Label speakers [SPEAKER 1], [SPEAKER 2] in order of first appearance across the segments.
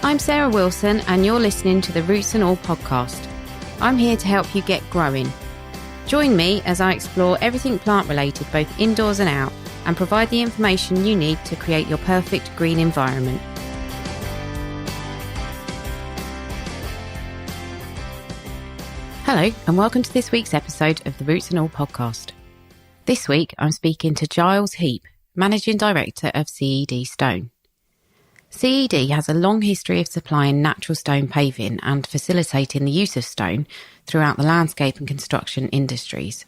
[SPEAKER 1] I'm Sarah Wilson and you're listening to the Roots and All podcast. I'm here to help you get growing. Join me as I explore everything plant related both indoors and out and provide the information you need to create your perfect green environment. Hello and welcome to this week's episode of the Roots and All podcast. This week I'm speaking to Giles Heap, Managing Director of CED Stone. CED has a long history of supplying natural stone paving and facilitating the use of stone throughout the landscape and construction industries.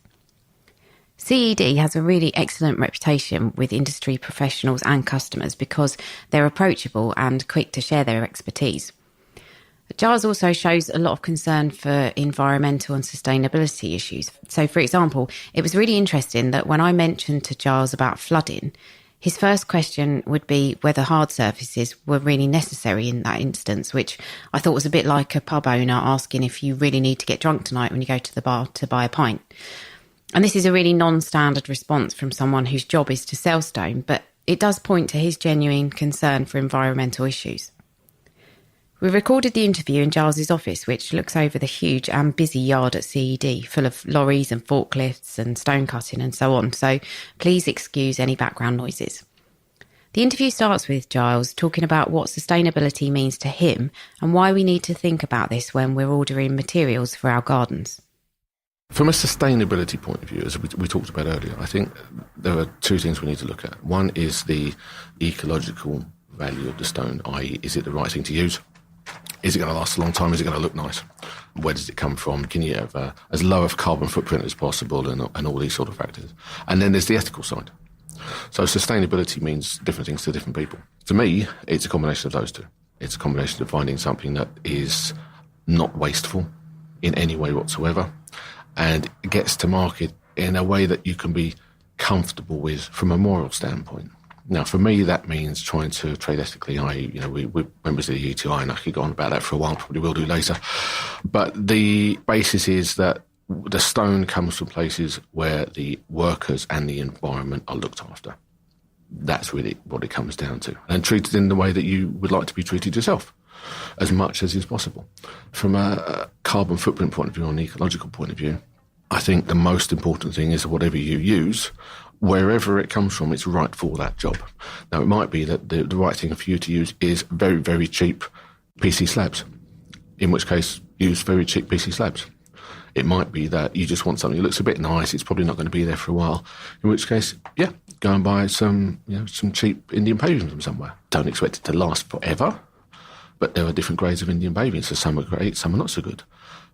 [SPEAKER 1] CED has a really excellent reputation with industry professionals and customers because they're approachable and quick to share their expertise. Giles also shows a lot of concern for environmental and sustainability issues. So, for example, it was really interesting that when I mentioned to Giles about flooding, his first question would be whether hard surfaces were really necessary in that instance, which I thought was a bit like a pub owner asking if you really need to get drunk tonight when you go to the bar to buy a pint. And this is a really non-standard response from someone whose job is to sell stone, but it does point to his genuine concern for environmental issues. We recorded the interview in Giles's office, which looks over the huge and busy yard at CED, full of lorries and forklifts and stone cutting and so on, so please excuse any background noises. The interview starts with Giles talking about what sustainability means to him and why we need to think about this when we're ordering materials for our gardens.
[SPEAKER 2] From a sustainability point of view, as we talked about earlier, I think there are two things we need to look at. One is the ecological value of the stone, i.e. is it the right thing to use? Is it going to last a long time? Is it going to look nice? Where does it come from? Can you have as low of carbon footprint as possible and all these sort of factors? And then there's the ethical side. So sustainability means different things to different people. To me, it's a combination of those two. It's a combination of finding something that is not wasteful in any way whatsoever and gets to market in a way that you can be comfortable with from a moral standpoint. Now, for me, that means trying to trade ethically. We're members of the UTI, and I could go on about that for a while, probably will do later. But the basis is that the stone comes from places where the workers and the environment are looked after. That's really what it comes down to. And treated in the way that you would like to be treated yourself, as much as is possible. From a carbon footprint point of view, or an ecological point of view, I think the most important thing is whatever you use, wherever it comes from, it's right for that job. Now, it might be that the right thing for you to use is very, very cheap PC slabs, in which case use very cheap PC slabs. It might be that you just want something that looks a bit nice, it's probably not going to be there for a while, in which case, yeah, go and buy some cheap Indian paving from somewhere. Don't expect it to last forever, but there are different grades of Indian paving, so some are great, some are not so good.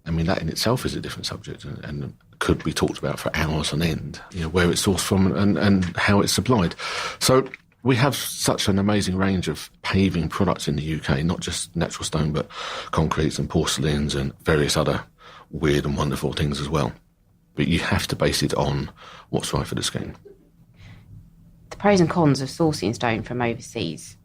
[SPEAKER 2] I mean, that in itself is a different subject and could be talked about for hours on end, where it's sourced from and how it's supplied. So we have such an amazing range of paving products in the UK, not just natural stone, but concretes and porcelains and various other weird and wonderful things as well. But you have to base it on what's right for the skin.
[SPEAKER 1] The pros and cons of sourcing stone from overseas.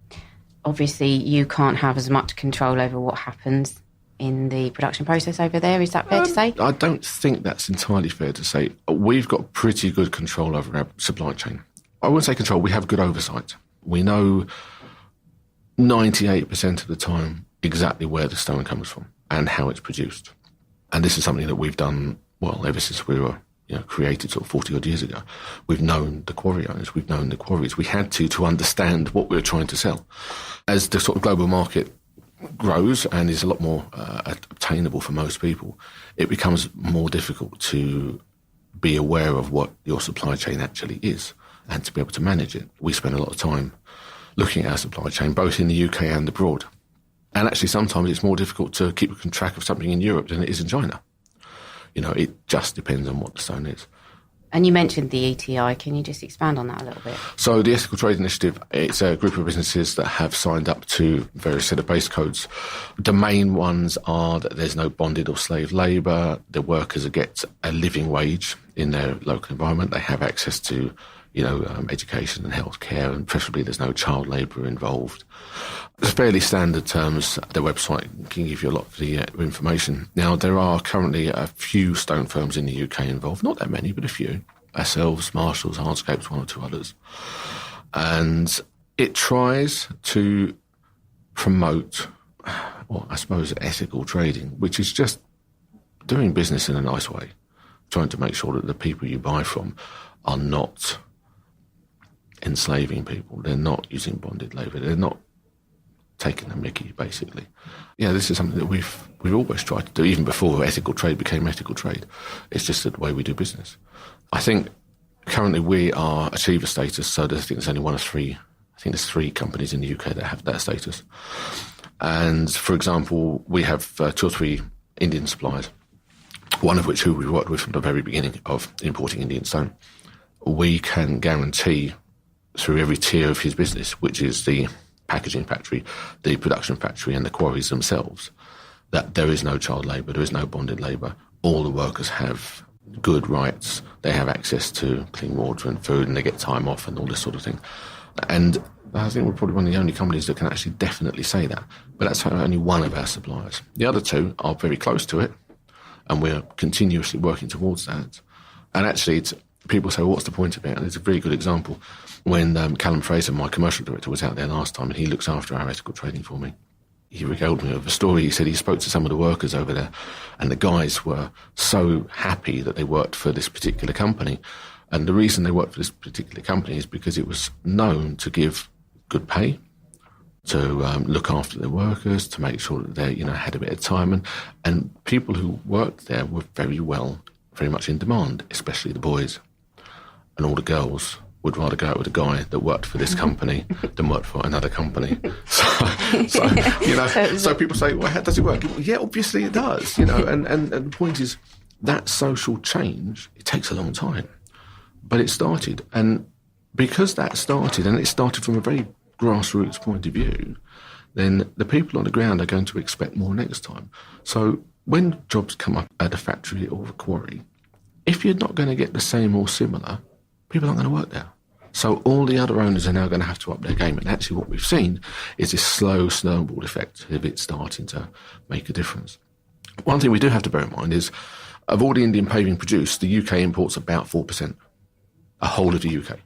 [SPEAKER 1] Obviously, you can't have as much control over what happens in the production process over there. Is that fair to say?
[SPEAKER 2] I don't think that's entirely fair to say. We've got pretty good control over our supply chain. I wouldn't say control, we have good oversight. We know 98% of the time exactly where the stone comes from and how it's produced. And this is something that we've done, ever since we were created sort of 40 odd years ago. We've known the quarry owners, we've known the quarries. We had to understand what we were trying to sell. As the sort of global market grows and is a lot more obtainable for most people, it becomes more difficult to be aware of what your supply chain actually is and to be able to manage it. We spend a lot of time looking at our supply chain, both in the UK and abroad. And actually sometimes it's more difficult to keep track of something in Europe than it is in China. It just depends on what the stone is.
[SPEAKER 1] And you mentioned the ETI. Can you just expand on that a little bit?
[SPEAKER 2] So the Ethical Trade Initiative, it's a group of businesses that have signed up to various set of base codes. The main ones are that there's no bonded or slave labour. The workers get a living wage in their local environment. They have access to, education and healthcare, and preferably there's no child labour involved. It's fairly standard terms. Their website can give you a lot of the information. Now, there are currently a few stone firms in the UK involved, not that many, but a few. Ourselves, Marshalls, Hardscapes, one or two others. And it tries to promote well, I suppose, ethical trading, which is just doing business in a nice way, trying to make sure that the people you buy from are not enslaving people. They're not using bonded labour. They're not taking the mickey, basically. Yeah, this is something that we've always tried to do, even before ethical trade became ethical trade. It's just the way we do business. I think currently we are achiever status, so I think there's only one of three. I think there's 3 companies in the UK that have that status. And, for example, we have 2 or 3 Indian suppliers, one of which who we worked with from the very beginning of importing Indian stone. We can guarantee through every tier of his business, which is the packaging factory, the production factory and the quarries themselves, that there is no child labour, there is no bonded labour. All the workers have good rights, they have access to clean water and food, and they get time off and all this sort of thing. And I think we're probably one of the only companies that can actually definitely say that. But that's only one of our suppliers. The other 2 are very close to it, and we're continuously working towards that. And actually, people say, well, what's the point of it? And it's a very good example. When Callum Fraser, my commercial director, was out there last time, and he looks after our ethical trading for me, he regaled me of a story. He said he spoke to some of the workers over there, and the guys were so happy that they worked for this particular company. And the reason they worked for this particular company is because it was known to give good pay, to look after their workers, to make sure that they, had a bit of time. And people who worked there were very much in demand, especially the boys. And all the girls would rather go out with a guy that worked for this company than worked for another company. So people say, well, how does it work? Well, yeah, obviously it does, and the point is that social change, it takes a long time. But it started, and because that started, and it started from a very grassroots point of view, then the people on the ground are going to expect more next time. So when jobs come up at a factory or a quarry, if you're not going to get the same or similar, people aren't going to work there. So all the other owners are now going to have to up their game. And actually what we've seen is this slow snowball effect of it starting to make a difference. One thing we do have to bear in mind is, of all the Indian paving produced, the UK imports about 4%. A whole of the UK.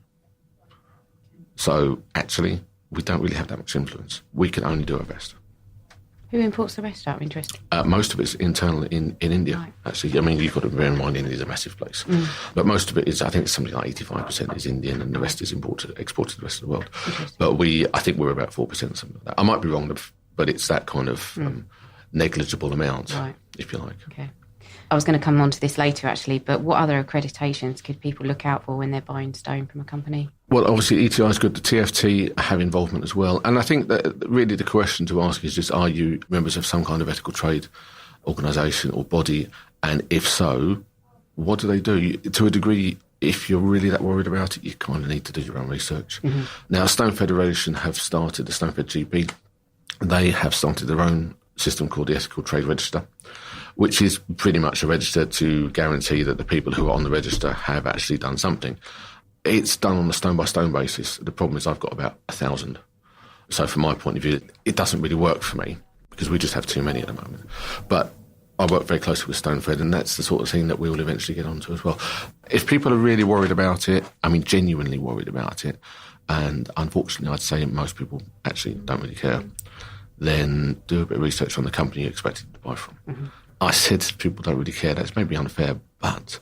[SPEAKER 2] So actually, we don't really have that much influence. We can only do our best.
[SPEAKER 1] Who imports the rest, out of interest?
[SPEAKER 2] Most of it's internal in India, right. Actually. I mean, you've got to bear in mind India is a massive place. But most of it is, I think it's something like 85% is Indian, and the rest is exported to the rest of the world. But I think we're about 4%, something like that. I might be wrong, but it's that kind of negligible amount, right, if you like.
[SPEAKER 1] Okay. I was going to come on to this later, actually, but what other accreditations could people look out for when they're buying stone from a company?
[SPEAKER 2] Well, obviously, ETI is good. The TFT have involvement as well. And I think that really the question to ask is just, are you members of some kind of ethical trade organisation or body? And if so, what do they do? To a degree, if you're really that worried about it, you kind of need to do your own research. Now, Stone Federation have started, the Stone Fed GP, they have started their own system called the Ethical Trade Register, which is pretty much a register to guarantee that the people who are on the register have actually done something. It's done on a stone-by-stone basis. The problem is I've got about 1,000. So from my point of view, it doesn't really work for me because we just have too many at the moment. But I work very closely with Stone Fed, and that's the sort of thing that we will eventually get onto as well. If people are really worried about it, genuinely worried about it, and unfortunately I'd say most people actually don't really care, then do a bit of research on the company you're expected to buy from. I said people don't really care. That's maybe unfair, but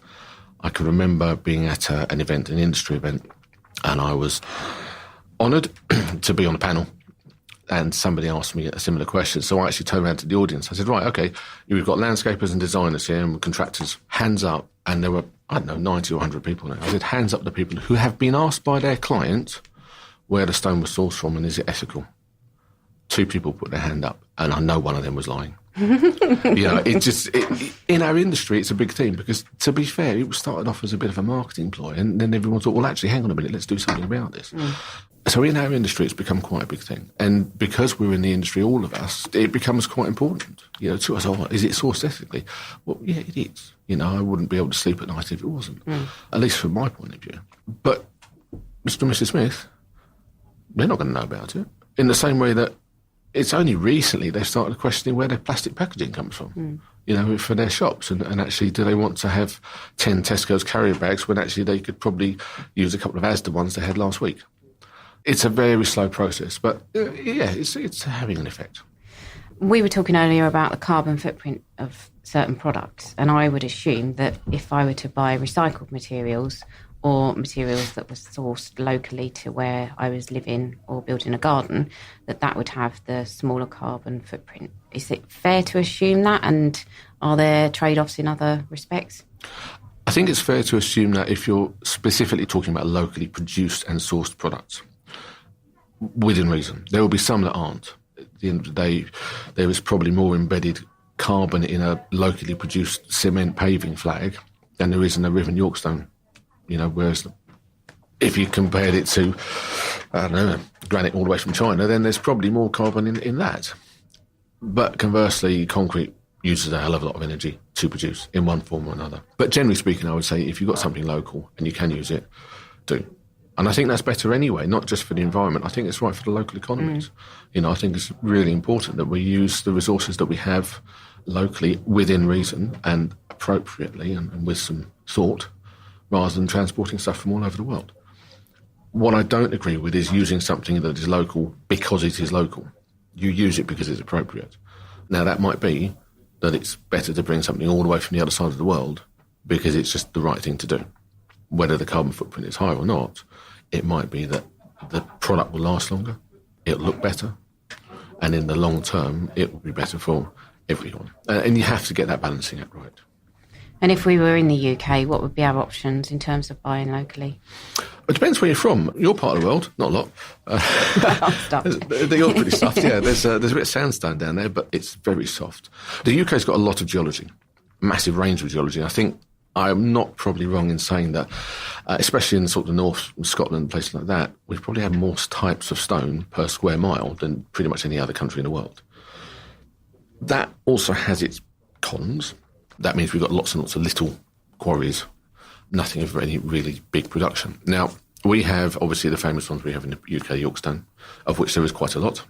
[SPEAKER 2] I can remember being at an event, an industry event, and I was honoured to be on a panel, and somebody asked me a similar question. So I actually turned around to the audience. I said, right, okay, we've got landscapers and designers here and contractors. Hands up. And there were, 90 or 100 people there. I said, hands up the people who have been asked by their client where the stone was sourced from and is it ethical. 2 people put their hand up, and I know one of them was lying. In our industry, it's a big thing because, to be fair, it was started off as a bit of a marketing ploy, and then everyone thought, well, actually, hang on a minute, let's do something about this. So in our industry, it's become quite a big thing. And because we're in the industry, all of us, it becomes quite important, to us. Oh, is it sourced ethically? Well, yeah, it is. I wouldn't be able to sleep at night if it wasn't, at least from my point of view. But Mr. and Mrs. Smith, they're not going to know about it. In the same way that it's only recently they've started questioning where their plastic packaging comes from, for their shops. And actually, do they want to have 10 Tesco's carrier bags when actually they could probably use a couple of Asda ones they had last week? It's a very slow process, but it's having an effect.
[SPEAKER 1] We were talking earlier about the carbon footprint of certain products, and I would assume that if I were to buy recycled materials or materials that were sourced locally to where I was living or building a garden, that would have the smaller carbon footprint. Is it fair to assume that, and are there trade-offs in other respects?
[SPEAKER 2] I think it's fair to assume that if you're specifically talking about locally produced and sourced products, within reason, there will be some that aren't. At the end of the day, there is probably more embedded carbon in a locally produced cement paving flag than there is in a Riven Yorkstone. Whereas if you compared it to, I don't know, granite all the way from China, then there's probably more carbon in that. But conversely, concrete uses a hell of a lot of energy to produce in one form or another. But generally speaking, I would say if you've got something local and you can use it, do. And I think that's better anyway, not just for the environment. I think it's right for the local economies. I think it's really important that we use the resources that we have locally within reason and appropriately and with some thought, rather than transporting stuff from all over the world. What I don't agree with is using something that is local because it is local. You use it because it's appropriate. Now, that might be that it's better to bring something all the way from the other side of the world because it's just the right thing to do. Whether the carbon footprint is high or not, it might be that the product will last longer, it'll look better, and in the long term, it will be better for everyone. And you have to get that balancing act right.
[SPEAKER 1] And if we were in the UK, what would be our options in terms of buying locally?
[SPEAKER 2] It depends where you're from. Your part of the world, not a lot.
[SPEAKER 1] I'm stuffed.
[SPEAKER 2] You're pretty soft, yeah. There's a bit of sandstone down there, but it's very soft. The UK's got a lot of geology, massive range of geology. I think I'm not probably wrong in saying that, especially in sort of the north, Scotland, places like that, we probably have more types of stone per square mile than pretty much any other country in the world. That also has its cons. That means we've got lots and lots of little quarries, nothing of any really big production. Now, we have, obviously, the famous ones we have in the UK, Yorkstone, of which there is quite a lot.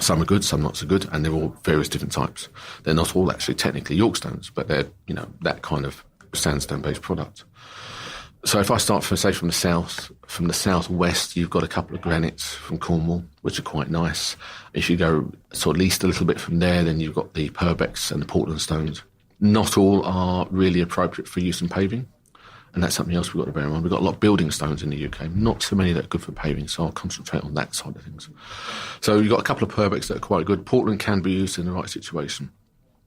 [SPEAKER 2] Some are good, some not so good, and they're all various different types. They're not all actually technically Yorkstones, but they're, that kind of sandstone-based product. So if I start, from the southwest, you've got a couple of granites from Cornwall, which are quite nice. If you go sort of east a little bit from there, then you've got the Purbecks and the Portland stones. Not all are really appropriate for use in paving, and that's something else we've got to bear in mind. We've got a lot of building stones in the UK, not so many that are good for paving, so I'll concentrate on that side of things. So you've got a couple of Purbecks that are quite good. Portland can be used in the right situation.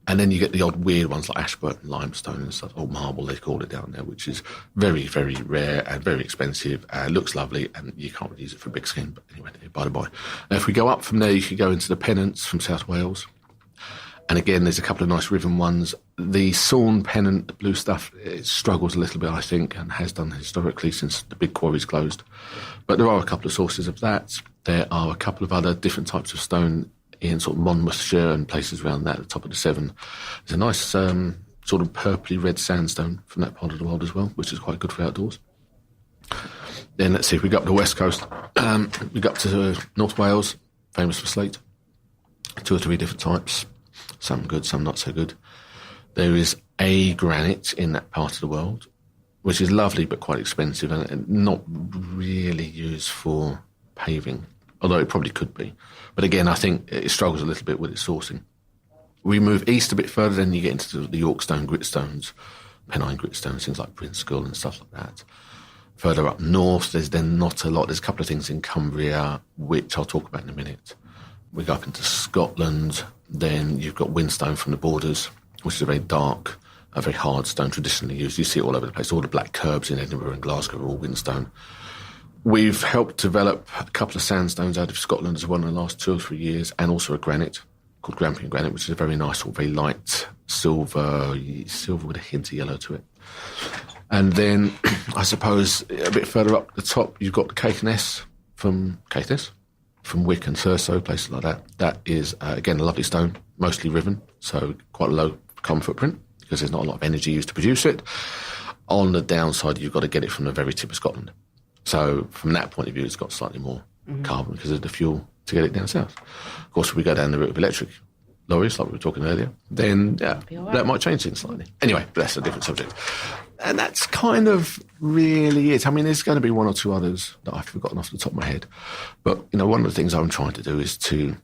[SPEAKER 2] And then you get the odd weird ones like Ashburton, limestone and stuff, or marble they call it down there, which is very, very rare and very expensive, looks lovely, and you can't really use it for a big scheme, but anyway, by the by. Now, if we go up from there, you could go into the Pennants from South Wales. And again, there's a couple of nice Riven ones. The Sawn Pennant blue stuff, it struggles a little bit, I think, and has done historically since the big quarries closed. But there are a couple of sources of that. There are a couple of other different types of stone in sort of Monmouthshire and places around that, at the top of the Severn. There's a nice sort of purpley red sandstone from that part of the world as well, which is quite good for outdoors. Then let's see, if we go up the west coast, we go up to North Wales, famous for slate. 2 or 3 different types, some good, some not so good. There is a granite in that part of the world, which is lovely but quite expensive and not really used for paving, although it probably could be. But again, I think it struggles a little bit with its sourcing. We move east a bit further, then you get into the Yorkstone gritstones, Pennine gritstones, things like Brinskull and stuff like that. Further up north, there's then not a lot. There's a couple of things in Cumbria, which I'll talk about in a minute. We go up into Scotland, then you've got Whinstone from the Borders, which is a very dark, a very hard stone traditionally used. You see it all over the place. All the black curbs in Edinburgh and Glasgow are all Whinstone. We've helped develop a couple of sandstones out of Scotland as well in the last 2 or 3 years, and also a granite called Grampian granite, which is a very nice, or very light silver with a hint of yellow to it. And then, I suppose, a bit further up the top, you've got the Caithness from Wick and Thurso, places like that. That is, again, a lovely stone, mostly Riven, so quite a low carbon footprint, because there's not a lot of energy used to produce it. On the downside, you've got to get it from the very tip of Scotland. So from that point of view, it's got slightly more carbon because of the fuel to get it down south. Of course, if we go down the route of electric lorries, like we were talking earlier, then that might change things slightly. Anyway, but that's a different subject. And that's kind of really it. I mean, there's going to be 1 or 2 others that I've forgotten off the top of my head. But, one of the things I'm trying to do is to